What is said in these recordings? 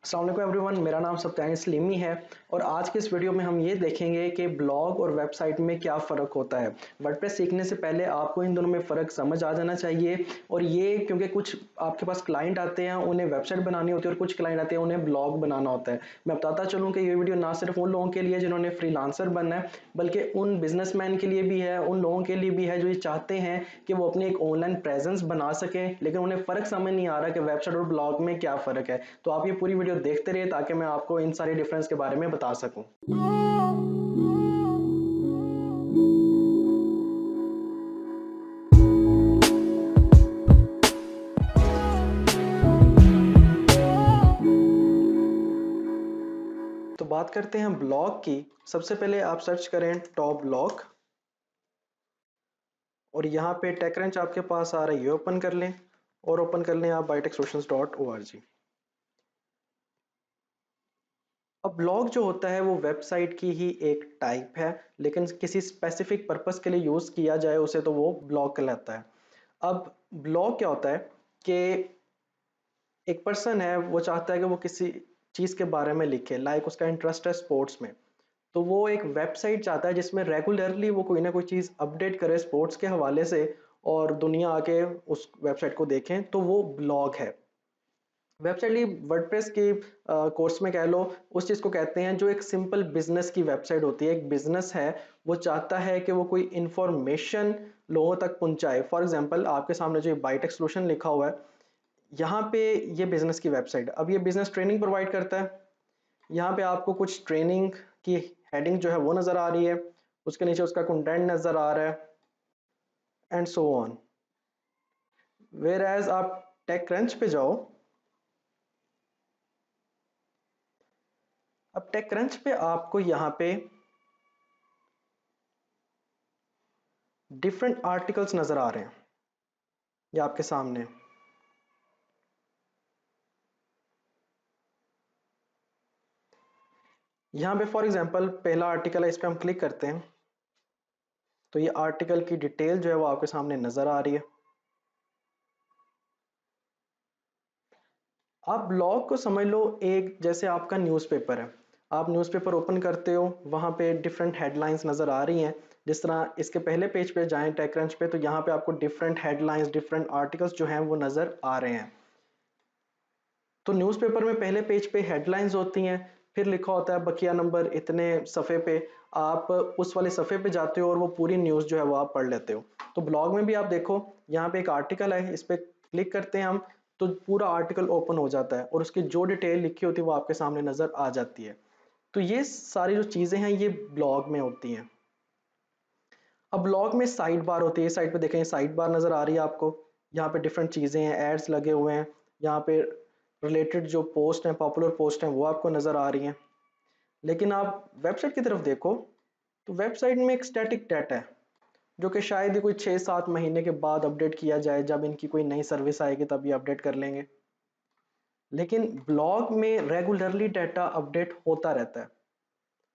अस्सलाम वालेकुम एवरीवन, मेरा नाम सत्यानी सलीमी है और आज के इस वीडियो में हम ये देखेंगे कि ब्लॉग और वेबसाइट में क्या फ़र्क होता है। वर्डप्रेस सीखने से पहले आपको इन दोनों में फ़र्क समझ आ जाना चाहिए और ये क्योंकि कुछ आपके पास क्लाइंट आते हैं, उन्हें वेबसाइट बनानी होती है और कुछ क्लाइंट आते हैं, उन्हें ब्लॉग बनाना होता है। मैं बताता चलूँ कि ये वीडियो ना सिर्फ उन लोगों के लिए जिन्होंने फ्रीलांसर बनना है, बल्कि उन बिजनेसमैन के लिए भी है, उन लोगों के लिए भी है जो ये चाहते हैं कि वो अपनी एक ऑनलाइन प्रेजेंस बना सकें, लेकिन उन्हें फ़र्क समझ नहीं आ रहा कि वेबसाइट और ब्लॉग में क्या फ़र्क है। तो आप ये पूरी वीडियो देखते रहिए ताकि मैं आपको इन सारे डिफरेंस के बारे में बता सकूं। तो बात करते हैं ब्लॉग की। सबसे पहले आप सर्च करें टॉप ब्लॉग और यहाँ पे टेकरेंच आपके पास आ रहा है, ये ओपन कर लें और ओपन कर लें आप bytexsolutions.org। अब ब्लॉग जो होता है वो वेबसाइट की ही एक टाइप है, लेकिन किसी स्पेसिफिक पर्पस के लिए यूज़ किया जाए उसे तो वो ब्लॉग कहलाता है। अब ब्लॉग क्या होता है कि एक पर्सन है, वो चाहता है कि वो किसी चीज़ के बारे में लिखे, लाइक उसका इंटरेस्ट है स्पोर्ट्स में, तो वो एक वेबसाइट चाहता है जिसमें रेगुलरली वो कोई ना कोई चीज़ अपडेट करे स्पोर्ट्स के हवाले से और दुनिया आके उस वेबसाइट को देखें, तो वो ब्लॉग है। वेबसाइट वर्डप्रेस के कोर्स में कह लो, उस चीज़ को कहते हैं जो एक सिंपल बिजनेस की वेबसाइट होती है। एक बिजनेस है, वो चाहता है कि वो कोई इंफॉर्मेशन लोगों तक पहुंचाए। फॉर एग्जांपल आपके सामने जो बाइटेक सोल्यूशन लिखा हुआ है, यहाँ पे ये बिजनेस की वेबसाइट, अब ये बिजनेस ट्रेनिंग प्रोवाइड करता है। यहाँ पे आपको कुछ ट्रेनिंग की हेडिंग जो है वो नज़र आ रही है, उसके नीचे उसका कंटेंट नज़र आ रहा है and so on. Whereas आप टेक क्रंच पे जाओ, अब टेक क्रंच पे आपको यहाँ पे डिफरेंट आर्टिकल्स नज़र आ रहे हैं, ये आपके सामने। यहाँ पे फॉर एग्जांपल पहला आर्टिकल है, इस पर हम क्लिक करते हैं तो ये आर्टिकल की डिटेल जो है वो आपके सामने नज़र आ रही है। आप ब्लॉग को समझ लो एक जैसे आपका न्यूज़पेपर है। आप न्यूज़पेपर ओपन करते हो, वहाँ पे डिफरेंट हेडलाइंस नज़र आ रही हैं। जिस तरह इसके पहले पेज पे जाएं टेकक्रंच पे, तो यहाँ पे आपको डिफरेंट हेडलाइंस, डिफरेंट आर्टिकल्स जो हैं वो नज़र आ रहे हैं। तो न्यूज़पेपर में पहले पेज पे हेडलाइंस होती हैं, फिर लिखा होता है बकिया नंबर इतने सफ़े पे, आप उस वाले सफ़े पे जाते हो और वो पूरी न्यूज़ जो है वो आप पढ़ लेते हो। तो ब्लॉग में भी आप देखो, यहाँ पे एक आर्टिकल है, इस पर क्लिक करते हैं हम तो पूरा आर्टिकल ओपन हो जाता है और उसकी जो डिटेल लिखी होती है वो आपके सामने नज़र आ जाती है। तो ये सारी जो चीज़ें हैं ये ब्लॉग में होती हैं। अब ब्लॉग में साइड बार होती है, साइड पे देखें साइड बार नज़र आ रही है आपको। यहाँ पे डिफरेंट चीज़ें हैं, एड्स लगे हुए हैं, यहाँ पे रिलेटेड जो पोस्ट हैं, पॉपुलर पोस्ट हैं वो आपको नज़र आ रही हैं। लेकिन आप वेबसाइट की तरफ देखो तो वेबसाइट में एक स्टैटिक डाटा है जो कि शायद ही कोई 6-7 महीने के बाद अपडेट किया जाए, जब इनकी कोई नई सर्विस आएगी तब ये अपडेट कर लेंगे। लेकिन ब्लॉग में रेगुलरली डाटा अपडेट होता रहता है।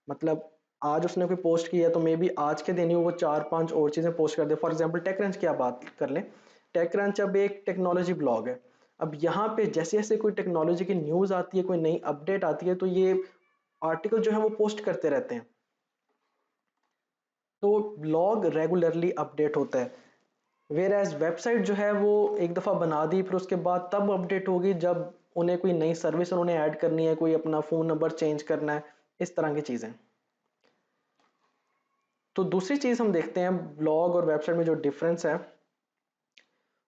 मतलब आज उसने कोई पोस्ट किया तो मे बी आज के दिन ही वो 4-5 और चीज़ें पोस्ट कर दे। फॉर एग्जांपल टेकक्रंच की आप बात कर लें, टेकक्रंच अब एक टेक्नोलॉजी ब्लॉग है। अब यहाँ पे जैसे जैसे कोई टेक्नोलॉजी की न्यूज़ आती है, कोई नई अपडेट आती है, तो ये आर्टिकल जो है वो पोस्ट करते रहते हैं। तो ब्लॉग रेगुलरली अपडेट होता है, वेयर एज वेबसाइट जो है वो एक दफ़ा बना दी, फिर उसके बाद तब अपडेट होगी जब उन्हें कोई नई सर्विस उन्होंने ऐड करनी है, कोई अपना फ़ोन नंबर चेंज करना है, इस तरह की चीज़ें। तो दूसरी चीज़ हम देखते हैं ब्लॉग और वेबसाइट में जो डिफरेंस है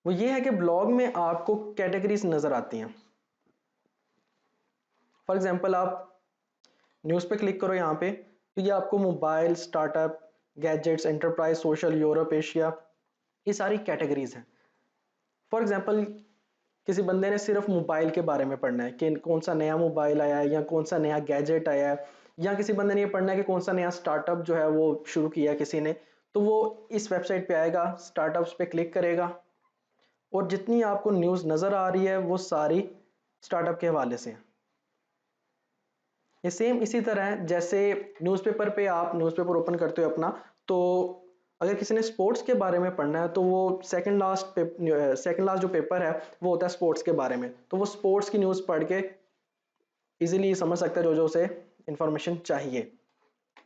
वो ये है कि ब्लॉग में आपको कैटेगरीज नज़र आती हैं। फॉर एग्जांपल आप न्यूज़ पे क्लिक करो यहाँ पे, तो ये आपको mobile, startup, gadgets, enterprise, social, Europe, Asia, ये सारी कैटेगरीज हैं। फॉर एग्जांपल किसी बंदे ने सिर्फ मोबाइल के बारे में पढ़ना है कि कौन सा नया मोबाइल आया है या कौन सा नया गैजेट आया है, या किसी बंदे ने ये पढ़ना है कि कौन सा नया स्टार्टअप जो है वो शुरू किया किसी ने, तो वो इस वेबसाइट पे आएगा, स्टार्टअप्स पे क्लिक करेगा और जितनी आपको न्यूज़ नज़र आ रही है वो सारी स्टार्टअप के हवाले से है। ये सेम इसी तरह है जैसे न्यूज़पेपर पे आप न्यूज़पेपर ओपन करते हो अपना, तो अगर किसी ने स्पोर्ट्स के बारे में पढ़ना है तो वो सेकंड लास्ट जो पेपर है वो होता है स्पोर्ट्स के बारे में, तो वो स्पोर्ट्स की न्यूज़ पढ़ के इजीली समझ सकता है जो जो उसे इंफॉर्मेशन चाहिए।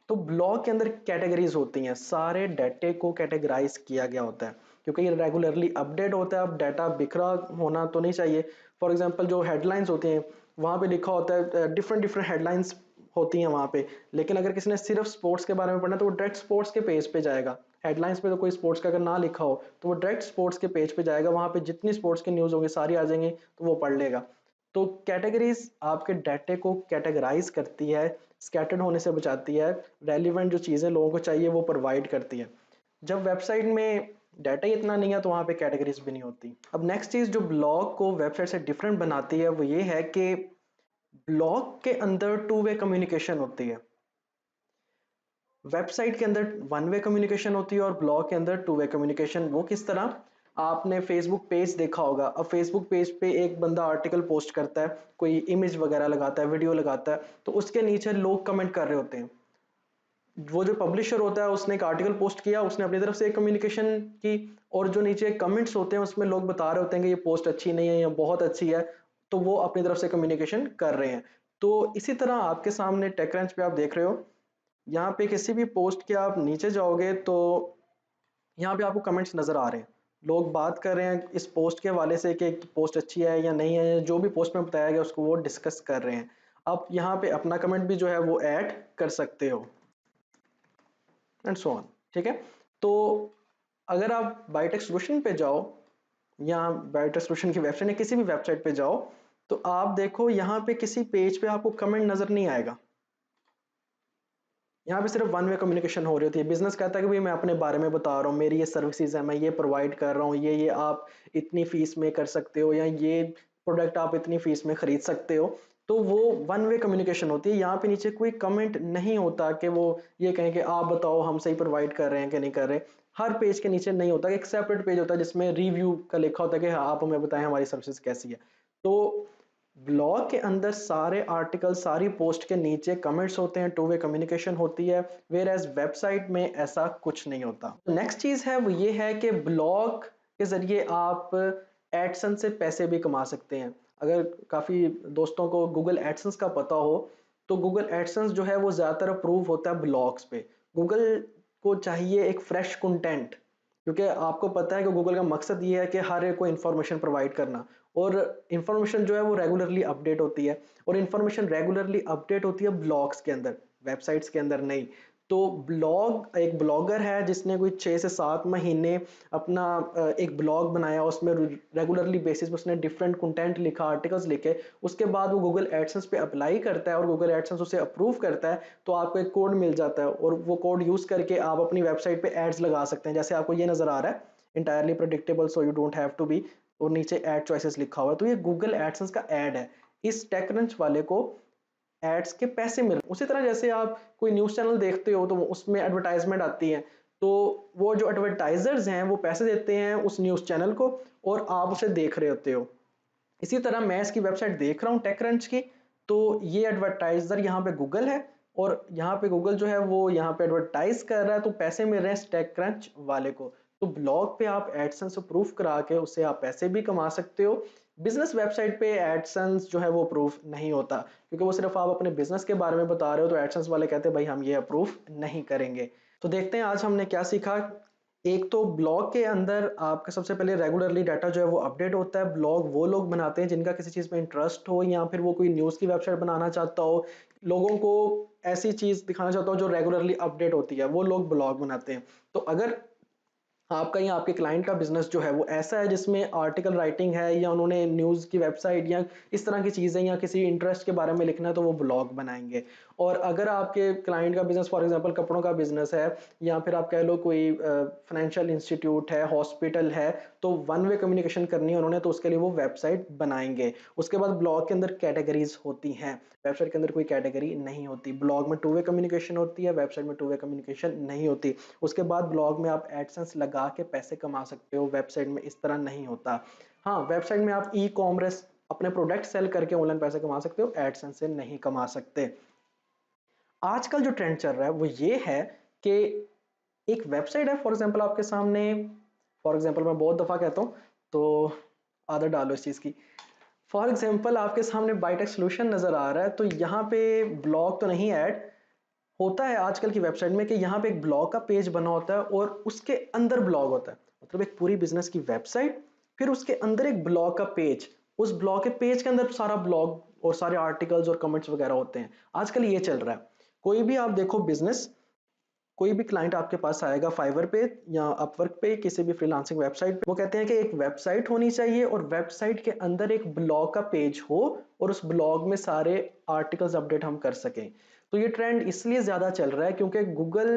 तो ब्लॉग के अंदर कैटेगरीज होती हैं, सारे डाटे को कैटेगराइज किया गया होता है क्योंकि ये रेगुलरली अपडेट होता है। अब डाटा बिखरा होना तो नहीं चाहिए। फॉर एग्जांपल जो हेडलाइंस होती हैं वहाँ पे लिखा होता है डिफरेंट डिफरेंट हेडलाइंस होती हैं वहाँ पे, लेकिन अगर किसी ने सिर्फ स्पोर्ट्स के बारे में पढ़ना है तो वो डायरेक्ट स्पोर्ट्स के पेज पे जाएगा। हेडलाइंस पे तो कोई स्पोर्ट्स का अगर ना लिखा हो तो वो डायरेक्ट स्पोर्ट्स के पेज पे जाएगा, वहाँ पे जितनी स्पोर्ट्स की न्यूज़ होंगी सारी आ जाएंगी तो वो पढ़ लेगा। तो कैटेगरीज आपके डाटे को कैटेगराइज करती है, स्कैटर्ड होने से बचाती है, रेलिवेंट जो चीज़ें लोगों को चाहिए वो प्रोवाइड करती है। जब वेबसाइट में डाटा ही इतना नहीं है तो वहाँ पे कैटेगरीज भी नहीं होती। अब नेक्स्ट चीज़ जो ब्लॉग को वेबसाइट से डिफरेंट बनाती है वो ये है कि ब्लॉग के अंदर टू वे कम्युनिकेशन होती है। वेबसाइट के अंदर वन वे कम्युनिकेशन होती है और ब्लॉग के अंदर टू वे कम्युनिकेशन। वो किस तरह? आपने फेसबुक पेज देखा होगा। अब फेसबुक पेज पे एक बंदा आर्टिकल पोस्ट करता है, कोई इमेज वगैरह लगाता है, वीडियो लगाता है, तो उसके नीचे लोग कमेंट कर रहे होते हैं। वो जो पब्लिशर होता है उसने एक आर्टिकल पोस्ट किया, उसने अपनी तरफ से एक कम्युनिकेशन की, और जो नीचे कमेंट्स होते हैं उसमें लोग बता रहे होते हैं कि ये पोस्ट अच्छी नहीं है या बहुत अच्छी है, तो वो अपनी तरफ से कम्युनिकेशन कर रहे हैं। तो इसी तरह आपके सामने टेकरेंच पे आप देख रहे हो, यहाँ पे किसी भी पोस्ट के आप नीचे जाओगे तो यहाँ पे आपको कमेंट्स नज़र आ रहे हैं। लोग बात कर रहे हैं इस पोस्ट के हवाले से कि पोस्ट अच्छी है या नहीं है, जो भी पोस्ट में बताया गया उसको वो डिस्कस कर रहे हैं। आप यहाँ पे अपना कमेंट भी जो है वो ऐड कर सकते हो एंड सो ऑन। ठीक है। तो अगर आप बायोटेक सोल्यूशन पे जाओ या बायोटेक सोल्यूशन की वेबसाइट या किसी भी वेबसाइट पे जाओ तो आप देखो यहाँ पे किसी पेज पे आपको कमेंट नज़र नहीं आएगा। यहाँ पे सिर्फ वन वे कम्युनिकेशन हो रही होती है। बिजनेस कहता है कि भाई मैं अपने बारे में बता रहा हूँ, मेरी ये सर्विसेज है, मैं ये प्रोवाइड कर रहा हूँ, ये आप इतनी फीस में कर सकते हो या ये प्रोडक्ट आप इतनी फीस में खरीद सकते हो। तो वो वन वे कम्युनिकेशन होती है। यहाँ पे नीचे कोई कमेंट नहीं होता कि वो ये कहें कि आप बताओ हम सही प्रोवाइड कर रहे हैं कि नहीं कर रहे। हर पेज के नीचे नहीं होता, एक सेपरेट पेज होता है जिसमें रिव्यू का लिखा होता है कि हाँ आप हमें बताएं हमारी सर्विसेज कैसी है। तो ब्लॉग के अंदर सारे आर्टिकल, सारी पोस्ट के नीचे कमेंट्स होते हैं, टू वे कम्युनिकेशन होती है, वेयर एज वेबसाइट में ऐसा कुछ नहीं होता। नेक्स्ट चीज है वो ये है कि ब्लॉग के जरिए आप एडसेंस से पैसे भी कमा सकते हैं। अगर काफी दोस्तों को गूगल एडसेंस का पता हो तो गूगल एडसेंस जो है वो ज्यादातर अप्रूव होता है ब्लॉग्स पे। गूगल को चाहिए एक फ्रेश कंटेंट, क्योंकि आपको पता है कि गूगल का मकसद ये है कि हर एक को इन्फॉर्मेशन प्रोवाइड करना, और इन्फॉर्मेशन जो है वो रेगुलरली अपडेट होती है, और इन्फॉर्मेशन रेगुलरली अपडेट होती है ब्लॉग्स के अंदर, वेबसाइट्स के अंदर नहीं। तो ब्लॉग, एक ब्लॉगर है जिसने कोई 6 से 7 महीने अपना एक ब्लॉग बनाया, उसमें रेगुलरली बेसिस पे उसने डिफरेंट कंटेंट लिखा, आर्टिकल्स लिखे, उसके बाद वो गूगल एडसेंस पे अप्लाई करता है और गूगल एडसेंस उसे अप्रूव करता है, तो आपको एक कोड मिल जाता है और वो कोड यूज करके आप अपनी वेबसाइट पे एड्स लगा सकते हैं। जैसे आपको ये नजर आ रहा है, entirely predictable so you don't have to be, और नीचे ऐड चॉइसेस लिखा हुआ है, तो ये गूगल एडसेंस का ऐड है। इस टेकरंच वाले को एड्स के पैसे मिल, उसी तरह जैसे आप कोई न्यूज़ चैनल देखते हो तो उसमें एडवर्टाइजमेंट आती है, तो वो जो एडवर्टाइजर्स हैं वो पैसे देते हैं उस न्यूज़ चैनल को और आप उसे देख रहे होते हो। इसी तरह मैं इसकी वेबसाइट देख रहा हूँ टेकरंच की, तो ये एडवर्टाइजर यहाँ पे गूगल है और यहाँ पे गूगल जो है वो यहाँ पे एडवर्टाइज कर रहा है, तो पैसे मिल रहे हैं टेकरंच वाले को। तो ब्लॉग पे आप एडसेंस अप्रूव करा के उससे आप पैसे भी कमा सकते हो। बिजनेस वेबसाइट पे एडसेंस जो है वो अप्रूव नहीं होता, क्योंकि वो सिर्फ आप अपने बिजनेस के बारे में बता रहे हो, तो एडसेंस वाले कहते हैं भाई हम ये अप्रूव नहीं करेंगे। तो देखते हैं आज हमने क्या सीखा। एक तो ब्लॉग के अंदर आपका सबसे पहले रेगुलरली डाटा जो है वो अपडेट होता है। ब्लॉग वो लोग बनाते हैं जिनका किसी चीज़ में इंटरेस्ट हो, या फिर वो कोई न्यूज़ की वेबसाइट बनाना चाहता हो, लोगों को ऐसी चीज़ दिखाना चाहता हो जो रेगुलरली अपडेट होती है, वो लोग ब्लॉग बनाते हैं। तो अगर आपका या आपके क्लाइंट का बिजनेस जो है वो ऐसा है जिसमें आर्टिकल राइटिंग है, या उन्होंने न्यूज़ की वेबसाइट या इस तरह की चीज़ें या किसी इंटरेस्ट के बारे में लिखना है, तो वो ब्लॉग बनाएंगे। और अगर आपके क्लाइंट का बिजनेस फॉर एग्जांपल कपड़ों का बिजनेस है, या फिर आप कह लो कोई फाइनेंशियल इंस्टीट्यूट है, हॉस्पिटल है, तो वन वे कम्युनिकेशन करनी है उन्होंने, तो उसके लिए वो वेबसाइट बनाएंगे। उसके बाद ब्लॉग के अंदर कैटेगरीज होती हैं, वेबसाइट के अंदर कोई कैटेगरी नहीं होती। ब्लॉग में टू वे कम्युनिकेशन होती है, वेबसाइट में टू वे कम्युनिकेशन नहीं होती। उसके बाद ब्लॉग में आप एडसेंस लगा के पैसे कमा सकते हो, वेबसाइट में इस तरह नहीं होता। हाँ, वेबसाइट में आप ई कॉमर्स अपने प्रोडक्ट सेल करके ऑनलाइन पैसे कमा सकते हो, एडसेंस से नहीं कमा सकते। आजकल जो ट्रेंड चल रहा है वो ये है कि एक वेबसाइट है फॉर एग्जांपल आपके सामने, फॉर एग्जांपल मैं बहुत दफ़ा कहता हूँ तो आदत डालो इस चीज़ की। फॉर एग्जाम्पल आपके सामने बाईटेक सोल्यूशन नज़र आ रहा है, तो यहाँ पे ब्लॉग तो नहीं ऐड होता है आजकल की वेबसाइट में कि यहाँ पे एक ब्लॉग का पेज बना होता है और उसके अंदर ब्लॉग होता है, मतलब एक पूरी बिजनेस की वेबसाइट, फिर उसके अंदर एक ब्लॉग का पेज, उस ब्लॉग के पेज के अंदर सारा ब्लॉग और सारे आर्टिकल्स और कमेंट्स वगैरह होते हैं। आजकल ये चल रहा है। कोई भी आप देखो बिजनेस, कोई भी क्लाइंट आपके पास आएगा फाइवर पे या अपवर्क पे, किसी भी फ्रीलांसिंग वेबसाइट पे, वो कहते हैं कि एक वेबसाइट होनी चाहिए और वेबसाइट के अंदर एक ब्लॉग का पेज हो और उस ब्लॉग में सारे आर्टिकल्स अपडेट हम कर सकें। तो ये ट्रेंड इसलिए ज़्यादा चल रहा है क्योंकि गूगल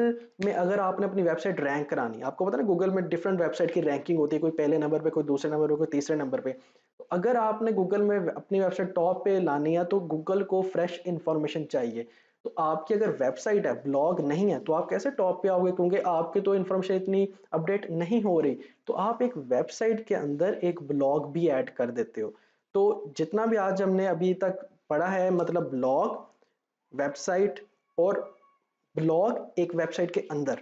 में अगर आपने अपनी वेबसाइट रैंक करानी, आपको पता है ना गूगल में डिफरेंट वेबसाइट की रैंकिंग होती है, कोई पहले नंबर पे, कोई दूसरे नंबर पे, कोई तीसरे नंबर पे। तो अगर आपने गूगल में अपनी वेबसाइट टॉप पे लानी है तो गूगल को फ्रेश इंफॉर्मेशन चाहिए। तो आपकी अगर वेबसाइट है, ब्लॉग नहीं है, तो आप कैसे टॉप पे आओगे, क्योंकि आपकी तो इन्फॉर्मेशन इतनी अपडेट नहीं हो रही। तो आप एक वेबसाइट के अंदर एक ब्लॉग भी ऐड कर देते हो। तो जितना भी आज हमने अभी तक पढ़ा है, मतलब ब्लॉग, वेबसाइट और ब्लॉग एक वेबसाइट के अंदर,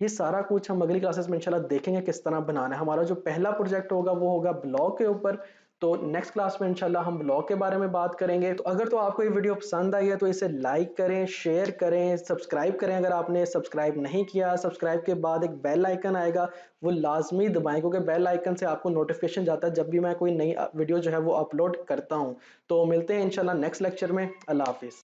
ये सारा कुछ हम अगली क्लासेस में इंशाल्लाह देखेंगे किस तरह बनाना है। हमारा जो पहला प्रोजेक्ट होगा वो होगा ब्लॉग के ऊपर। तो नेक्स्ट क्लास में इंशाल्लाह हम ब्लॉग के बारे में बात करेंगे। तो अगर तो आपको ये वीडियो पसंद आई है तो इसे लाइक करें, शेयर करें, सब्सक्राइब करें अगर आपने सब्सक्राइब नहीं किया। सब्सक्राइब के बाद एक बेल आइकन आएगा, वो लाजमी दबाएं, क्योंकि बेल आइकन से आपको नोटिफिकेशन जाता है जब भी मैं कोई नई वीडियो जो है वो अपलोड करता हूँ। तो मिलते हैं इंशाल्लाह नेक्स्ट लेक्चर में। अल्लाह हाफिज़।